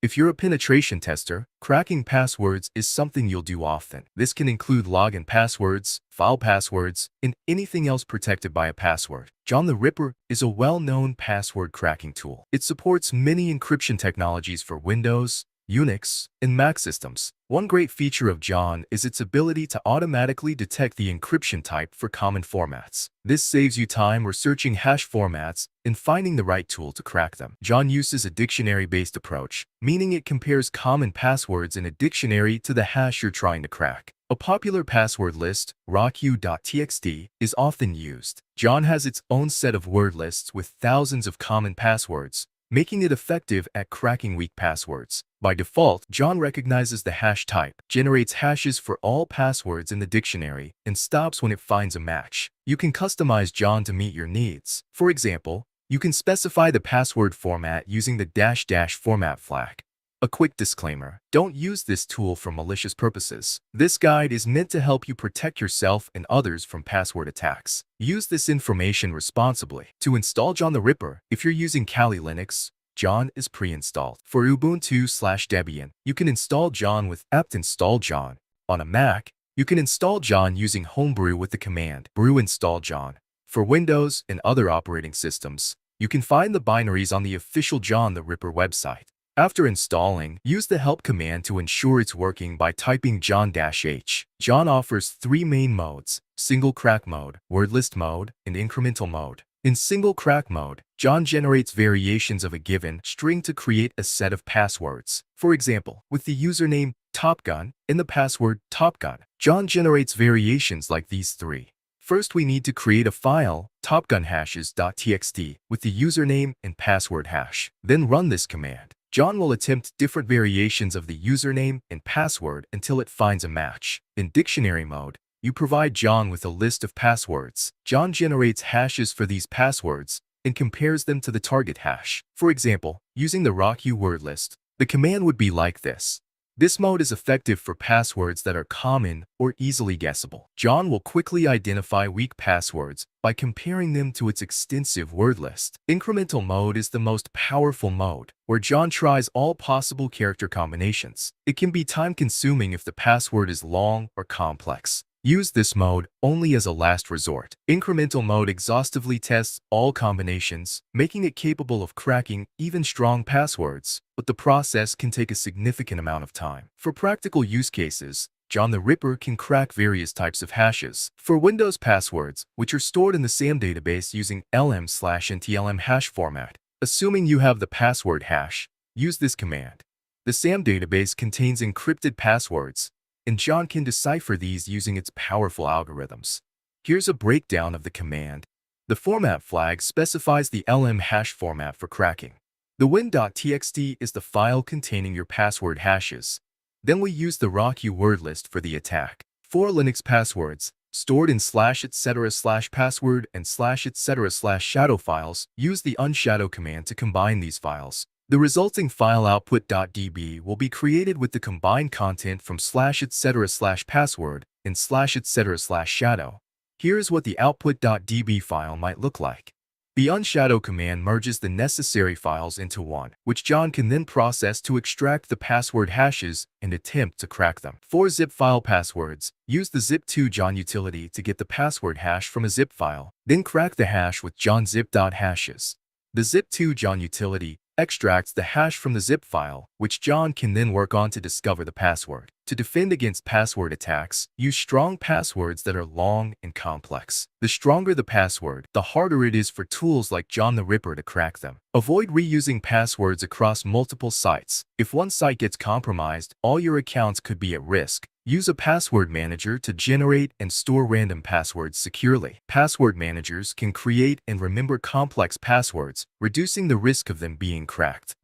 If you're a penetration tester, cracking passwords is something you'll do often. This can include login passwords, file passwords, and anything else protected by a password. John the Ripper is a well-known password cracking tool. It supports many encryption technologies for Windows, Unix, and Mac systems. One great feature of John is its ability to automatically detect the encryption type for common formats. This saves you time researching hash formats and finding the right tool to crack them. John uses a dictionary-based approach, meaning it compares common passwords in a dictionary to the hash you're trying to crack. A popular password list, RockU.txt, is often used. John has its own set of word lists with thousands of common passwords, making it effective at cracking weak passwords. By default, John recognizes the hash type, generates hashes for all passwords in the dictionary, and stops when it finds a match. You can customize John to meet your needs. For example, you can specify the password format using the -- format flag. A quick disclaimer: don't use this tool for malicious purposes. This guide is meant to help you protect yourself and others from password attacks. Use this information responsibly. To install John the Ripper, if you're using Kali Linux, John is pre-installed. For Ubuntu/Debian, you can install John with apt install John. On a Mac, you can install John using Homebrew with the command brew install John. For Windows and other operating systems, you can find the binaries on the official John the Ripper website. After installing, use the help command to ensure it's working by typing John-H. John offers three main modes: single crack mode, word list mode, and incremental mode. In single crack mode, John generates variations of a given string to create a set of passwords. For example, with the username TopGun and the password TopGun, John generates variations like these three. First, we need to create a file, topgunhashes.txt, with the username and password hash. Then run this command. John will attempt different variations of the username and password until it finds a match. In dictionary mode, you provide John with a list of passwords. John generates hashes for these passwords and compares them to the target hash. For example, using the RockU word list, the command would be like this. This mode is effective for passwords that are common or easily guessable. John will quickly identify weak passwords by comparing them to its extensive word list. Incremental mode is the most powerful mode, where John tries all possible character combinations. It can be time-consuming if the password is long or complex. Use this mode only as a last resort. Incremental mode exhaustively tests all combinations, making it capable of cracking even strong passwords, but the process can take a significant amount of time. For practical use cases, John the Ripper can crack various types of hashes. For Windows passwords, which are stored in the SAM database using LM/NTLM hash format, assuming you have the password hash, use this command. The SAM database contains encrypted passwords, and John can decipher these using its powerful algorithms. Here's a breakdown of the command. The format flag specifies the LM hash format for cracking. The win.txt is the file containing your password hashes. Then we use the RockU word list for the attack. For Linux passwords, stored in /etc/password and /etc/shadow files, use the unshadow command to combine these files. The resulting file output.db will be created with the combined content from /etc/password and /etc/shadow. Here's what the output.db file might look like. The unshadow command merges the necessary files into one, which John can then process to extract the password hashes and attempt to crack them. For zip file passwords, use the zip2John utility to get the password hash from a zip file, then crack the hash with johnzip.hashes. The zip2John utility extracts the hash from the zip file, which John can then work on to discover the password. To defend against password attacks, use strong passwords that are long and complex. The stronger the password, the harder it is for tools like John the Ripper to crack them. Avoid reusing passwords across multiple sites. If one site gets compromised, all your accounts could be at risk. Use a password manager to generate and store random passwords securely. Password managers can create and remember complex passwords, reducing the risk of them being cracked.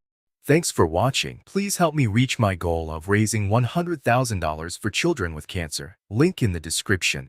Thanks for watching. Please help me reach my goal of raising $100,000 for children with cancer. Link in the description.